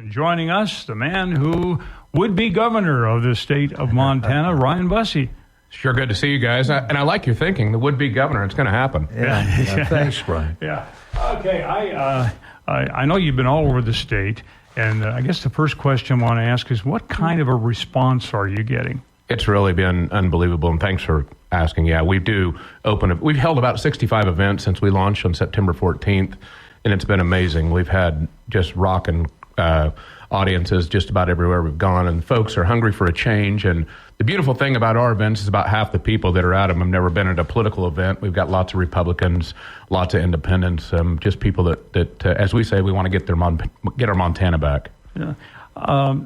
Joining us, the man who would be governor of the state of Montana, Ryan Busse. Sure, good to see you guys. And I like your thinking. The would-be governor, it's going to happen. Yeah. Thanks, Brian. Yeah. Okay, I know you've been all over the state, and I guess the first question I want to ask is, what kind of a response are you getting? It's really been unbelievable, and thanks for asking. Yeah, we've held about 65 events since we launched on September 14th, and it's been amazing. We've had just rocking audiences just about everywhere we've gone, and folks are hungry for a change. And the beautiful thing about our events is about half the people that are at them have never been at a political event. We've got lots of Republicans, lots of independents, just people that as we say, we want to get our Montana back. Yeah. A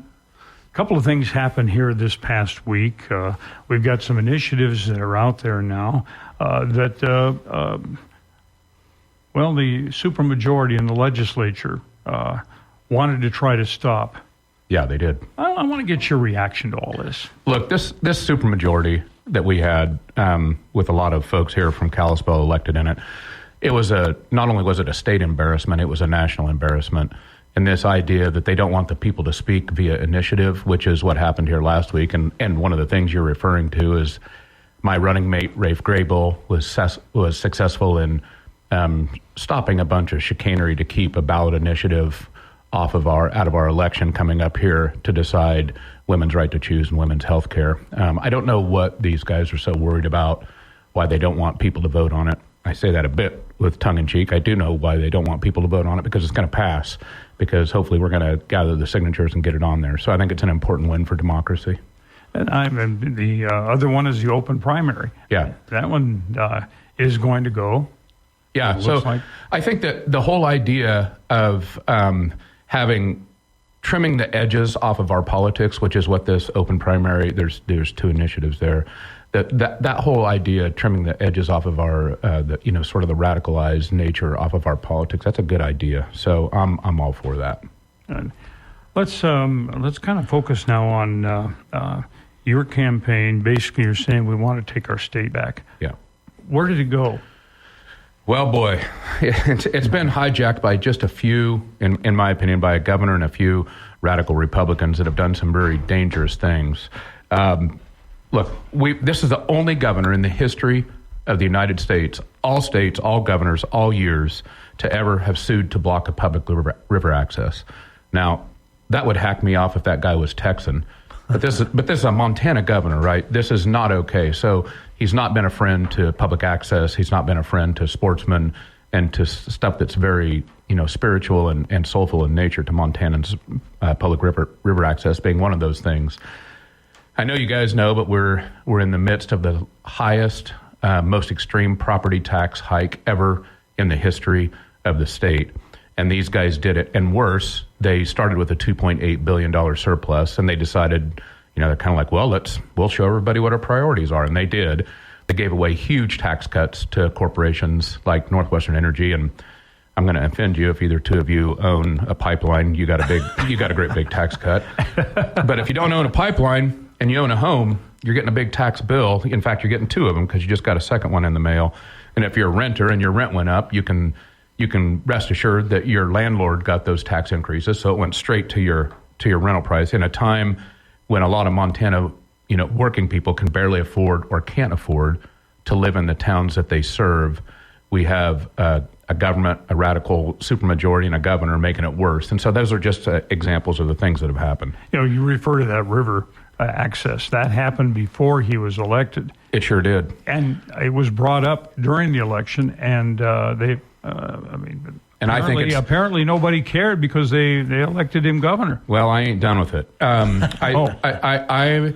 couple of things happened here this past week. We've got some initiatives that are out there now the supermajority in the legislature wanted to try to stop. Yeah, they did. I want to get your reaction to all this. Look, this supermajority that we had with a lot of folks here from Kalispell elected in it, not only was it a state embarrassment, it was a national embarrassment. And this idea that they don't want the people to speak via initiative, which is what happened here last week. And one of the things you're referring to is my running mate, Rafe Graybill, was successful in stopping a bunch of chicanery to keep a ballot initiative out of our election coming up here to decide women's right to choose and women's health care. I don't know what these guys are so worried about, why they don't want people to vote on it. I say that a bit with tongue in cheek. I do know why they don't want people to vote on it, because it's going to pass, because hopefully we're going to gather the signatures and get it on there. So I think it's an important win for democracy. And the other one is the open primary. Yeah. That one is going to go. Yeah, so I think that the whole idea of trimming the edges off of our politics, which is what this open primary, there's two initiatives there, that whole idea, trimming the edges off of our, sort of the radicalized nature off of our politics, that's a good idea. So I'm all for that. Let's kind of focus now on your campaign. Basically, you're saying we want to take our state back. Yeah. Where did it go? Well, boy, it's been hijacked by just a few, in my opinion, by a governor and a few radical Republicans that have done some very dangerous things. Look, this is the only governor in the history of the United States, all governors, all years, to ever have sued to block a public river access. Now, that would hack me off if that guy was Texan. But this is a Montana governor, right? This is not okay. So he's not been a friend to public access. He's not been a friend to sportsmen and to stuff that's very, spiritual and soulful in nature to Montanans, public river access being one of those things. I know you guys know, but we're in the midst of the highest, most extreme property tax hike ever in the history of the state. And these guys did it. And worse, they started with a $2.8 billion surplus, and they decided, they're kind of like, well, we'll show everybody what our priorities are. And they did. They gave away huge tax cuts to corporations like Northwestern Energy. And I'm going to offend you if either two of you own a pipeline. You got a great big tax cut. But if you don't own a pipeline and you own a home, you're getting a big tax bill. In fact, you're getting two of them because you just got a second one in the mail. And if you're a renter and your rent went up, you can rest assured that your landlord got those tax increases, so it went straight to your rental price in a time when a lot of Montana, working people can barely afford or can't afford to live in the towns that they serve. We have a government, a radical supermajority, and a governor making it worse. And so those are just examples of the things that have happened. You refer to that river access. That happened before he was elected. It sure did. And it was brought up during the election, and and apparently nobody cared because they elected him governor. Well, I ain't done with it. I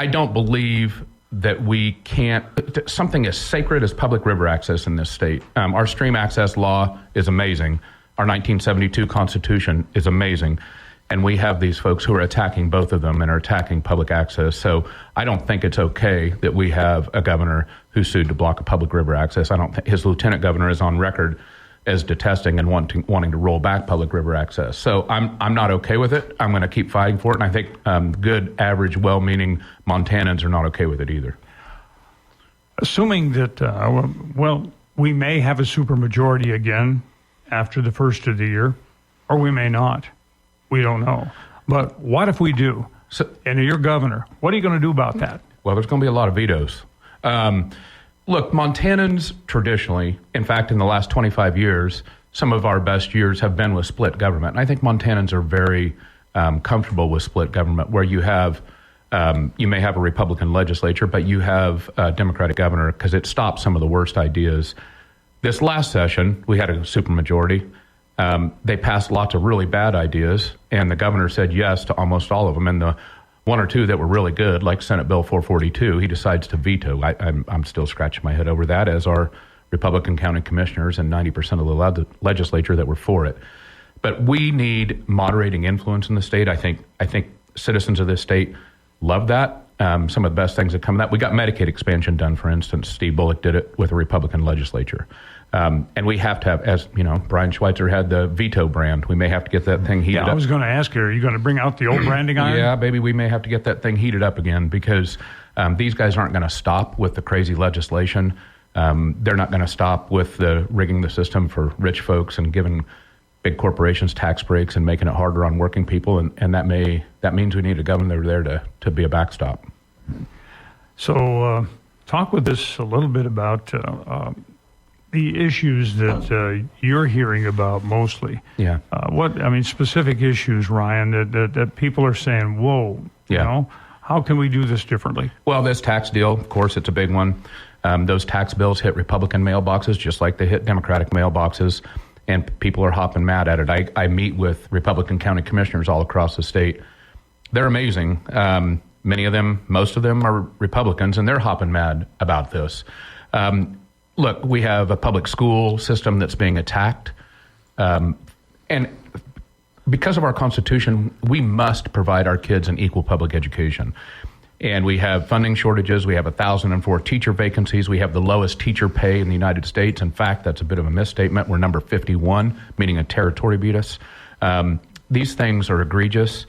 don't believe that we can't. Something as sacred as public river access in this state. Our stream access law is amazing. Our 1972 Constitution is amazing. And we have these folks who are attacking both of them and are attacking public access. So I don't think it's okay that we have a governor who sued to block a public river access. His lieutenant governor is on record as detesting and wanting to roll back public river access. So I'm not okay with it. I'm going to keep fighting for it. And I think good, average, well-meaning Montanans are not okay with it either. Assuming that, we may have a supermajority again after the first of the year, or we may not. We don't know. But what if we do? And you're governor. What are you going to do about that? Well, there's going to be a lot of vetoes. Look, Montanans traditionally, in fact, in the last 25 years, some of our best years have been with split government. And I think Montanans are very comfortable with split government, where you have, you may have a Republican legislature, but you have a Democratic governor, because it stops some of the worst ideas. This last session, we had a supermajority. They passed lots of really bad ideas, and the governor said yes to almost all of them. And the one or two that were really good, like Senate Bill 442, he decides to veto. I'm still scratching my head over that, as are Republican county commissioners and 90% of the legislature that were for it. But we need moderating influence in the state. I think citizens of this state love that. Some of the best things that come of that. We got Medicaid expansion done, for instance. Steve Bullock did it with a Republican legislature. And we have to have, as you know, Brian Schweitzer had the veto brand. We may have to get that thing heated up. I was going to ask you, are you going to bring out the old branding iron? Yeah, baby, we may have to get that thing heated up again, because these guys aren't going to stop with the crazy legislation. They're not going to stop with the rigging the system for rich folks and giving big corporations tax breaks and making it harder on working people. And that means we need a governor there to be a backstop. So talk with us a little bit about the issues that you're hearing about mostly. Yeah. Specific issues, Ryan, that people are saying, whoa, you know, how can we do this differently? Well, this tax deal, of course, it's a big one. Those tax bills hit Republican mailboxes just like they hit Democratic mailboxes, and people are hopping mad at it. I meet with Republican county commissioners all across the state. They're amazing. Many of them, most of them are Republicans, and they're hopping mad about this. Look, we have a public school system that's being attacked. And because of our Constitution, we must provide our kids an equal public education. And we have funding shortages. We have 1,004 teacher vacancies. We have the lowest teacher pay in the United States. In fact, that's a bit of a misstatement. We're number 51, meaning a territory beat us. These things are egregious.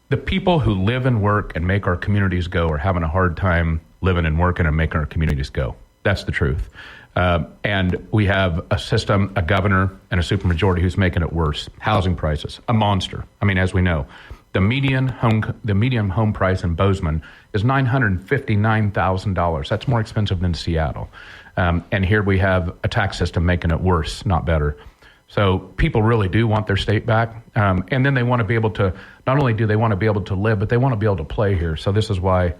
The people who live and work and make our communities go are having a hard time living and working and making our communities go. That's the truth. And we have a system, a governor, and a supermajority who's making it worse. Housing prices, a monster. I mean, as we know, the median home price in Bozeman is $959,000. That's more expensive than Seattle. And here we have a tax system making it worse, not better. So people really do want their state back. And then they want to be able to, not only do they want to be able to live, but they want to be able to play here. So this is why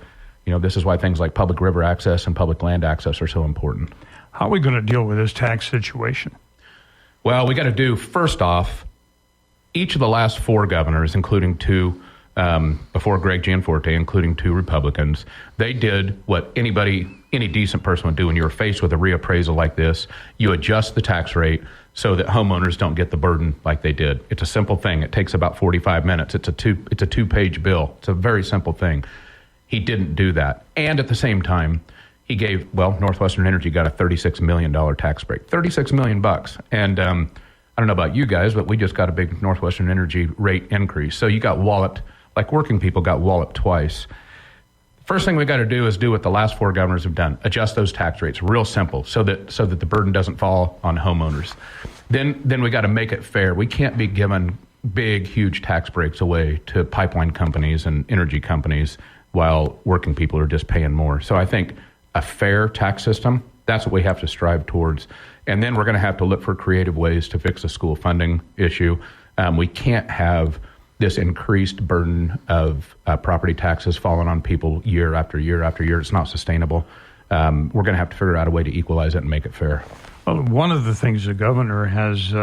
things like public river access and public land access are so important. How are we going to deal with this tax situation? Well, we got to do, first off, each of the last four governors, including two before Greg Gianforte, including two Republicans, they did what any decent person would do when you're faced with a reappraisal like this. You adjust the tax rate so that homeowners don't get the burden like they did. It's a simple thing. It takes about 45 minutes. It's a two-page bill. It's a very simple thing. He didn't do that. And at the same time, he gave, Northwestern Energy got a $36 million tax break. $36 million. And I don't know about you guys, but we just got a big Northwestern Energy rate increase. So you got walloped, like working people got walloped twice. First thing we got to do is do what the last four governors have done: adjust those tax rates, real simple, so that the burden doesn't fall on homeowners. Then we got to make it fair. We can't be giving big, huge tax breaks away to pipeline companies and energy companies while working people are just paying more. So I think a fair tax system, that's what we have to strive towards. And then we're going to have to look for creative ways to fix the school funding issue. We can't have this increased burden of property taxes falling on people year after year after year. It's not sustainable. We're going to have to figure out a way to equalize it and make it fair. Well, one of the things the governor has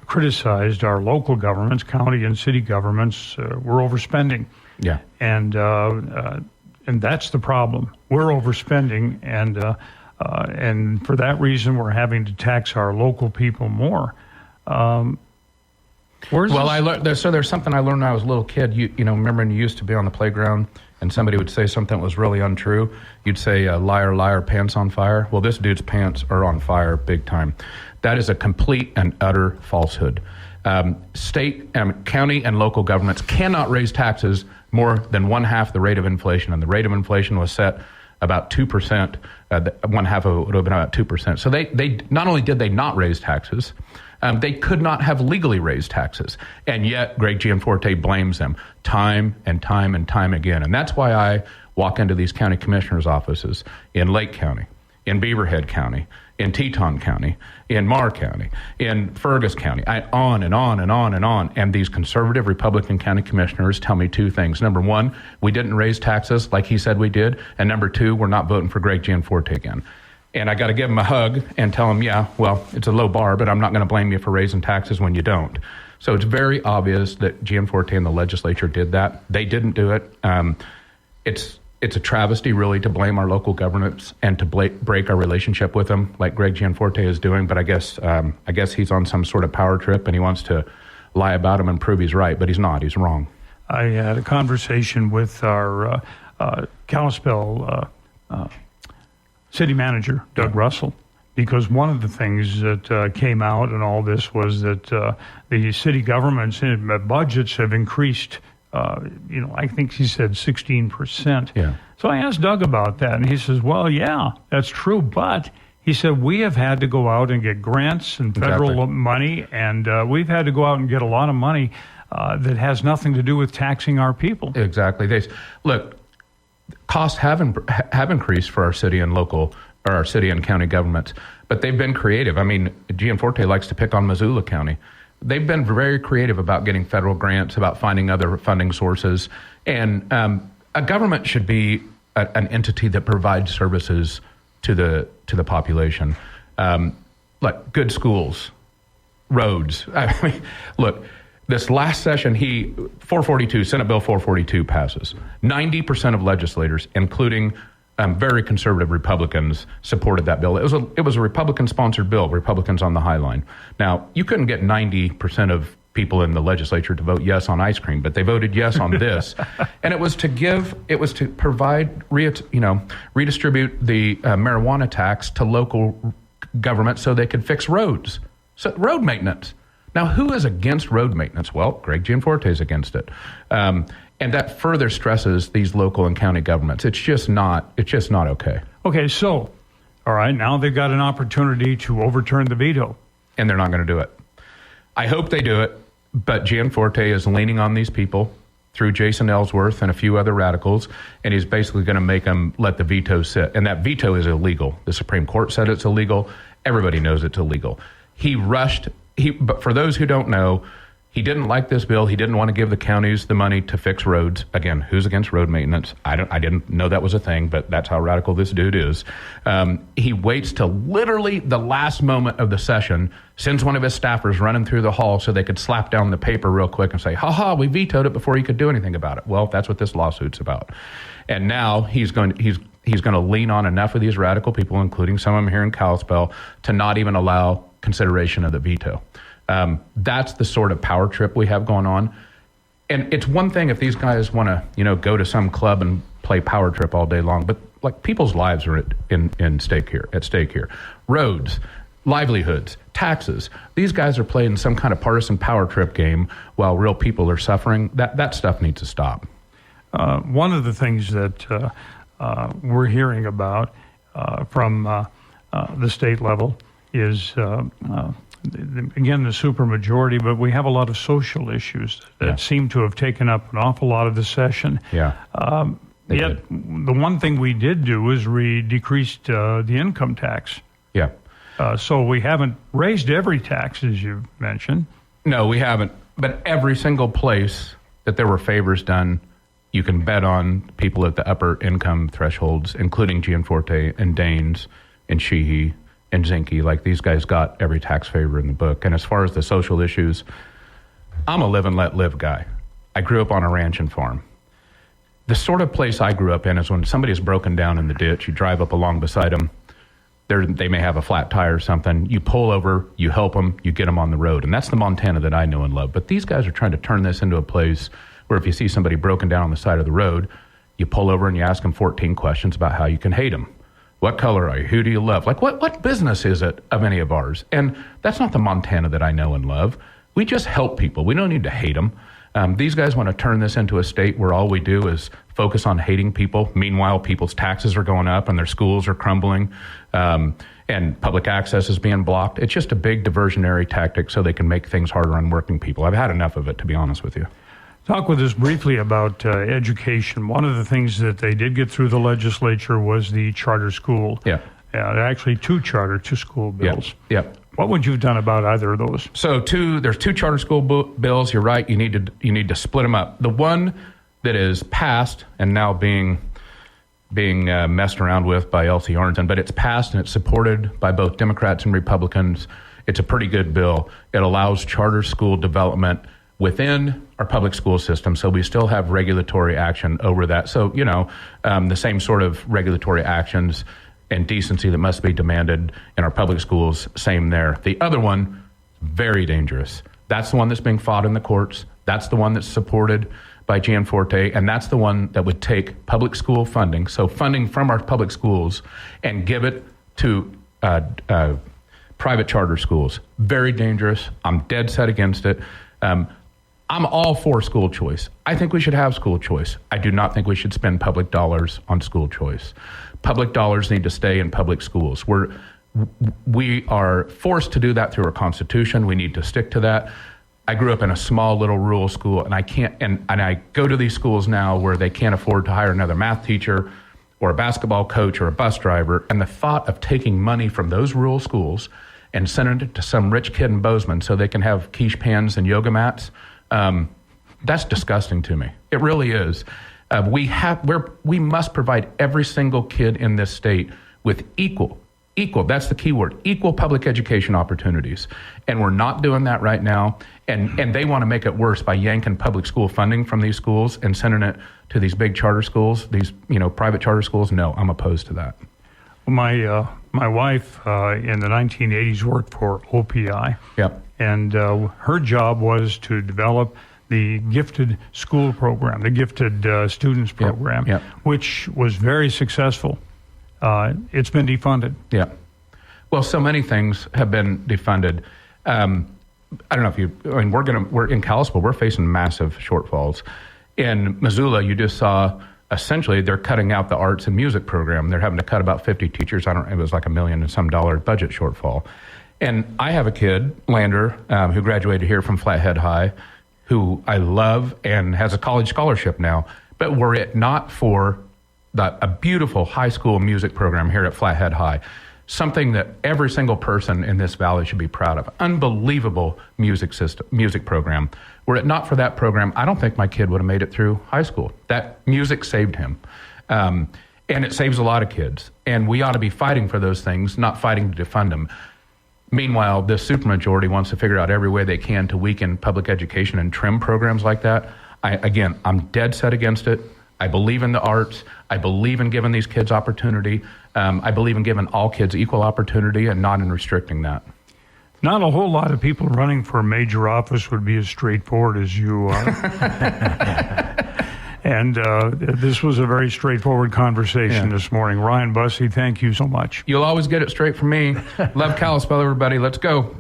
criticized our local governments, county and city governments, we're overspending. Yeah. And that's the problem. We're overspending, and for that reason, we're having to tax our local people more. There's something I learned when I was a little kid. You remember when you used to be on the playground and somebody would say something that was really untrue? You'd say, liar, liar, pants on fire. Well, this dude's pants are on fire big time. That is a complete and utter falsehood. State, county, and local governments cannot raise taxes more than one half the rate of inflation, and the rate of inflation was set about 2%. One half of it would have been about 2%. So they not only did they not raise taxes, They could not have legally raised taxes. And yet Greg Gianforte blames them time and time and time again. And that's why I walk into these county commissioners' offices in Lake County, in Beaverhead County, in Teton County, in Marr County, in Fergus County, on and on and on and on. And these conservative Republican county commissioners tell me two things. Number one, we didn't raise taxes like he said we did. And number two, we're not voting for Greg Gianforte again. And I got to give him a hug and tell him, yeah, well, it's a low bar, but I'm not going to blame you for raising taxes when you don't. So it's very obvious that Gianforte and the legislature did that. They didn't do it. It's a travesty, really, to blame our local governments and to break our relationship with them, like Greg Gianforte is doing. But I guess he's on some sort of power trip, and he wants to lie about him and prove he's right, but he's not. He's wrong. I had a conversation with our Kalispell city manager, Doug Russell, because one of the things that came out in all this was that the city government's budgets have increased. I think he said 16%. Yeah. So I asked Doug about that, and he says, well, yeah, that's true. But he said, we have had to go out and get grants and federal money, and we've had to go out and get a lot of money that has nothing to do with taxing our people. Exactly. Look, costs have increased for our city and local, or our city and county governments, but they've been creative. I mean, Gianforte likes to pick on Missoula County. They've been very creative about getting federal grants, about finding other funding sources. And a government should be an entity that provides services to the population, like good schools, roads. I mean, look, this last session, Senate Bill 442 passes. 90% of legislators, including very conservative Republicans, supported that bill. It was a Republican-sponsored bill, Republicans on the High Line. Now, you couldn't get 90% of people in the legislature to vote yes on ice cream, but they voted yes on this. And it was to provide, redistribute the marijuana tax to local government so they could fix roads. So road maintenance. Now, who is against road maintenance? Well, Greg Gianforte is against it. And that further stresses these local and county governments. It's just not okay. Okay, so, all right, now they've got an opportunity to overturn the veto. And they're not going to do it. I hope they do it, but Gianforte is leaning on these people through Jason Ellsworth and a few other radicals, and he's basically going to make them let the veto sit. And that veto is illegal. The Supreme Court said it's illegal. Everybody knows it's illegal. But for those who don't know, he didn't like this bill. He didn't want to give the counties the money to fix roads. Again, who's against road maintenance? I didn't know that was a thing, but that's how radical this dude is. He waits till literally the last moment of the session, sends one of his staffers running through the hall so they could slap down the paper real quick and say, ha, we vetoed it before you could do anything about it. Well, that's what this lawsuit's about. And now he's going to lean on enough of these radical people, including some of them here in Kalispell, to not even allow consideration of the veto. That's the sort of power trip we have going on. And it's one thing if these guys want to, go to some club and play power trip all day long, but like people's lives are at stake here. Roads, livelihoods, taxes. These guys are playing some kind of partisan power trip game while real people are suffering. That stuff needs to stop. One of the things that we're hearing about from the state level is again, the supermajority, but we have a lot of social issues that seem to have taken up an awful lot of the session. Yeah. Yet the one thing we did do is we decreased the income tax. Yeah. So we haven't raised every tax, as you mentioned. No, we haven't. But every single place that there were favors done, you can bet on people at the upper income thresholds, including Gianforte and Daines and Sheehy and Zinke. Like, these guys got every tax favor in the book. And as far as the social issues, I'm a live and let live guy. I grew up on a ranch and farm. The sort of place I grew up in is when somebody's broken down in the ditch, you drive up along beside them, they may have a flat tire or something, you pull over, you help them, you get them on the road. And that's the Montana that I know and love. But these guys are trying to turn this into a place where if you see somebody broken down on the side of the road, you pull over and you ask them 14 questions about how you can hate them. What color are you? Who do you love? Like, what business is it of any of ours? And that's not the Montana that I know and love. We just help people. We don't need to hate them. These guys want to turn this into a state where all we do is focus on hating people. Meanwhile, people's taxes are going up and their schools are crumbling, and public access is being blocked. It's just a big diversionary tactic so they can make things harder on working people. I've had enough of it, to be honest with you. Talk with us briefly about education. One of the things that they did get through the legislature was the charter school. Yeah. Actually, two school bills. Yeah. What would you have done about either of those? So there's two charter school bills. You're right. You need to split them up. The one that is passed and now being messed around with by Elsie Arnton, but it's passed and it's supported by both Democrats and Republicans. It's a pretty good bill. It allows charter school development within our public school system, so we still have regulatory action over that. So, the same sort of regulatory actions and decency that must be demanded in our public schools, same there. The other one, very dangerous. That's the one that's being fought in the courts. That's the one that's supported by Gianforte, and that's the one that would take public school funding, so funding from our public schools, and give it to private charter schools. Very dangerous. I'm dead set against it. I'm all for school choice. I think we should have school choice. I do not think we should spend public dollars on school choice. Public dollars need to stay in public schools. We are forced to do that through our Constitution. We need to stick to that. I grew up in a small little rural school, and I can't. And I go to these schools now where they can't afford to hire another math teacher, or a basketball coach, or a bus driver. And the thought of taking money from those rural schools and sending it to some rich kid in Bozeman so they can have quiche pans and yoga mats, that's disgusting to me. It really is. We must provide every single kid in this state with equal, that's the key word, equal public education opportunities. And we're not doing that right now. And they want to make it worse by yanking public school funding from these schools and sending it to these big charter schools, these private charter schools. No, I'm opposed to that. My wife in the 1980s worked for OPI. Yep. And her job was to develop the gifted school program, the gifted students program, yep. Which was very successful. It's been defunded. Yeah. Well, so many things have been defunded. I don't know we're in Kalispell, we're facing massive shortfalls. In Missoula, you just saw essentially they're cutting out the arts and music program. They're having to cut about 50 teachers. It was like $1 million and some budget shortfall. And I have a kid, Lander, who graduated here from Flathead High, who I love and has a college scholarship now. But were it not for a beautiful high school music program here at Flathead High, something that every single person in this valley should be proud of. Unbelievable music program. Were it not for that program, I don't think my kid would have made it through high school. That music saved him. And it saves a lot of kids. And we ought to be fighting for those things, not fighting to defund them. Meanwhile, this supermajority wants to figure out every way they can to weaken public education and trim programs like that. I'm dead set against it. I believe in the arts. I believe in giving these kids opportunity. I believe in giving all kids equal opportunity and not in restricting that. Not a whole lot of people running for a major office would be as straightforward as you are. And this was a very straightforward conversation this morning. Ryan Busse, thank you so much. You'll always get it straight from me. Love Kalispell, everybody. Let's go.